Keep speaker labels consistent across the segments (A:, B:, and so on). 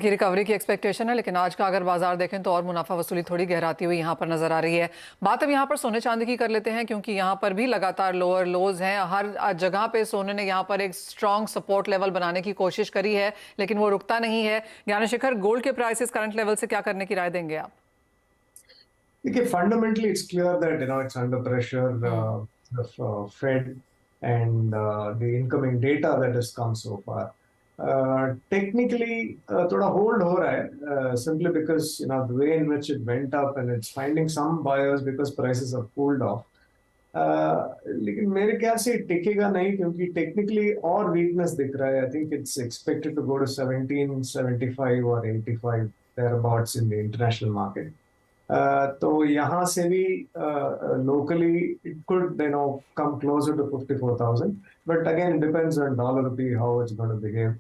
A: की रिकवरी की एक्सपेक्टेशन है, लेकिन आज का अगर बाजार देखें तो और मुनाफा वसूली थोड़ी गहराती हुई यहाँ पर नजर आ रही है। बात अब यहाँ पर सोने चांदी की कर लेते हैं, क्योंकि यहाँ पर भी लगातार लोअर लोज हैं। हर जगह पे सोने ने यहाँ पर एक स्ट्रॉन्ग सपोर्ट लेवल बनाने की कोशिश करी है, लेकिन वो रुकता नहीं है। ज्ञानशेखर, गोल्ड के प्राइसेस करंट लेवल से क्या करने की राय देंगे आप?
B: देखिए, fundamentally it's clear that it's under pressure, the Fed and the incoming data that has come so far. Technically, थोड़ा hold हो रहा है, simply because the way in which it went up and it's finding some buyers because prices have cooled off. लेकिन मेरे ख्याल से टिकेगा नहीं, क्योंकि टेक्निकली और वीकनेस दिख रहा है। I think it's expected to go to 1775 और 85 thereabouts in the international market. तो यहाँ से भी locally it could come closer to 54,000, but again it depends on dollar rupee how it's going to behave,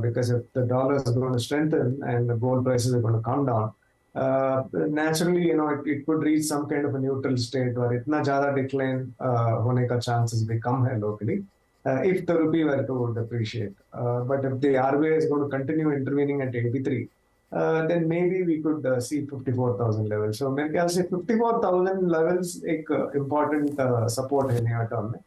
B: because if the dollar is going to strengthen and the gold prices are going to come down, naturally it could reach some kind of a neutral state, और इतना ज़्यादा decline होने का chances भी कम है locally, if the rupee were to depreciate. But if the RBI is going to continue intervening at 83, then maybe we could see 54,000 levels. So मेरे ख्याल से 54,000 levels एक important support है near term में.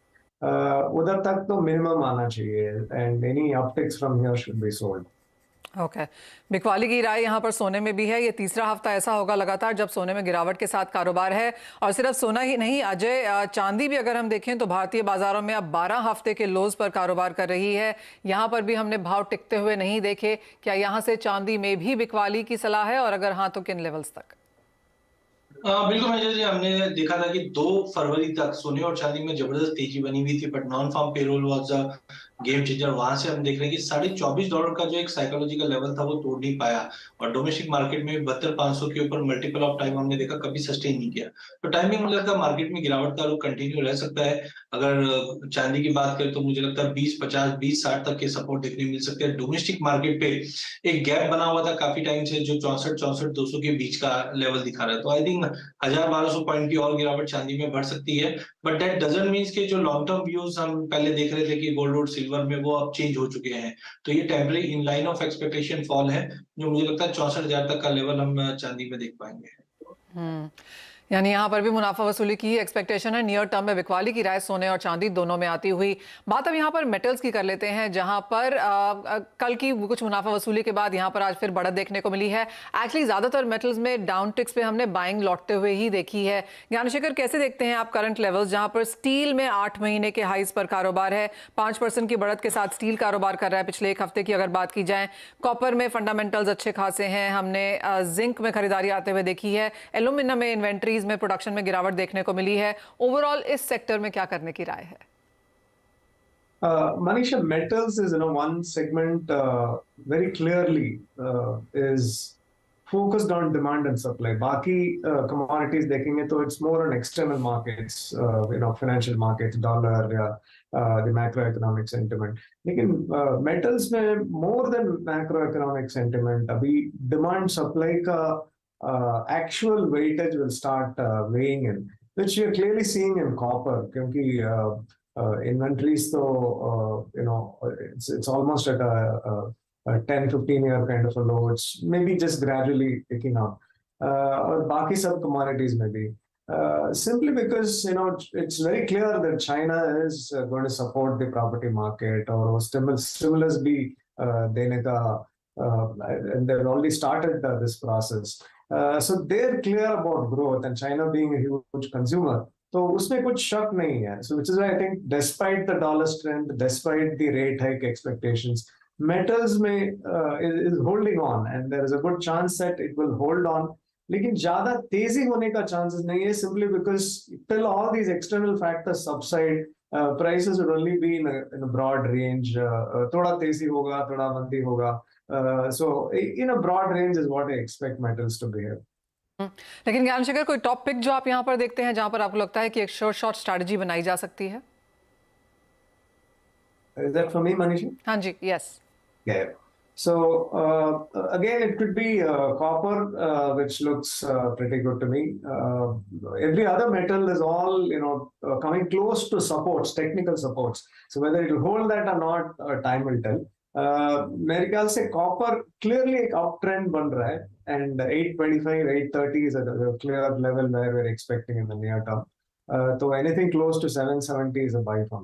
B: उधर तक तो minimum आना चाहिए, and any upticks from here should be sold.
A: Okay, बिकवाली की राय यहाँ पर सोने में भी है। ये तीसरा हफ्ता ऐसा होगा लगातार जब सोने में गिरावट के साथ कारोबार है। और सिर्फ सोना ही नहीं अजय, चांदी भी अगर हम देखें तो भारतीय बाजारों में अब 12 हफ्ते के लोज पर कारोबार कर रही है। यहाँ पर भी हमने भाव टिकते हुए नहीं देखे। क्या यहाँ से चांदी में भी बिकवाली की सलाह है, और अगर हाँ तो किन लेवल्स तक?
C: बिल्कुल मेजर जी, हमने देखा था कि 2 फरवरी तक सोने और चांदी में जबरदस्त तेजी बनी हुई थी, but non farm payroll was a game changer. वहां से हम देख रहे हैं कि $24.5 का जो एक साइकोलॉजिकल लेवल था वो तोड़ नहीं पाया, और डोमेस्टिक मार्केट में 72,500 के ऊपर मल्टीपल ऑफ टाइम हमने देखा, कभी सस्टेन नहीं किया। तो टाइमिंग मुझे लगता है मार्केट में गिरावट का रुख कंटिन्यू रह सकता है। अगर चांदी की बात करें तो मुझे लगता है 20-50, 20-60 तक के सपोर्ट देखने मिल सकते हैं। डोमेस्टिक मार्केट पे एक गैप बना हुआ था काफी टाइम से, जो 64-64-200 के बीच का लेवल दिखा रहा है। तो आई थिंक 1000-1200 पॉइंट की और गिरावट चांदी में बढ़ सकती है, बट दैट डजंट मीन्स कि जो लॉन्ग टर्म व्यूज हम पहले देख रहे थे कि गोल्ड और सिल्वर में, वो अब चेंज हो चुके हैं। तो ये temporary in line of expectation fall है, जो मुझे लगता है 64,000 तक का लेवल हम चांदी में देख पाएंगे।
A: यानी यहाँ पर भी मुनाफा वसूली की एक्सपेक्टेशन है। नियर टर्म में बिकवाली की राय सोने और चांदी दोनों में आती हुई। बात अब यहाँ पर मेटल्स की कर लेते हैं, जहाँ पर कल की कुछ मुनाफा वसूली के बाद यहाँ पर आज फिर बढ़त देखने को मिली है। एक्चुअली ज़्यादातर मेटल्स में डाउन टिक्स पे हमने बाइंग लौटते हुए ही देखी है। ज्ञानशेखर, कैसे देखते हैं आप करंट लेवल्स, जहाँ पर स्टील में 8 महीने के हाइज पर कारोबार है, 5% की बढ़त के साथ स्टील कारोबार कर रहा है पिछले एक हफ्ते की अगर बात की जाए। कॉपर में फंडामेंटल्स अच्छे खासे हैं, हमने जिंक में खरीदारी आते हुए देखी है। एल्यूमिनियम में इन्वेंट्रीज में प्रोडक्शन में गिरावट देखने को मिली है। ओवरऑल इस सेक्टर में क्या करने की राय है?
B: Manisha, metals is one segment very clearly is focused on demand and supply. बाकी commodities देखेंगे तो it's more on external markets, financial markets, dollar या the macroeconomic sentiment. लेकिन metals में more than macroeconomic sentiment, अभी demand supply का actual weightage will start weighing in, which you're clearly seeing in copper, क्योंकि inventories तो it's almost at a 10-15 year kind of a low. It's maybe just gradually picking up, और बाकी सब commodities में भी, simply because it's very clear that China is going to support the property market, और stimulus भी देने का, and they've already started this process. So they're clear about growth, and China being a huge consumer, तो उसमें कुछ शक नहीं है. So which is why I think despite the dollar strength, despite the rate hike expectations, metals में is holding on, and there is a good chance that it will hold on. लेकिन ज्यादा तेजी होने का chances नहीं है, simply because till all these external factors subside, prices will only be in a broad range. थोड़ा तेजी होगा, थोड़ा मंदी होगा. So in a broad range is what I expect metals to behave.
A: लेकिन ज्ञानशेखर, कोई टॉप पिक जो आप यहाँ पर देखते हैं जहाँ पर आपको लगता है कि एक शॉर्ट स्ट्रैटेजी बनाई जा सकती है?
B: Is that for me, Manisha?
A: हाँ जी, yes.
B: Yeah. So again, it could be copper, which looks pretty good to me. Every other metal is all coming close to supports, technical supports. So whether it will hold that or not, time will tell. मेरे ख्याल से copper clearly एक up trend बन रहा है and 825 830 is a clear level where we're expecting in the near term. So anything close to 770 is a buy from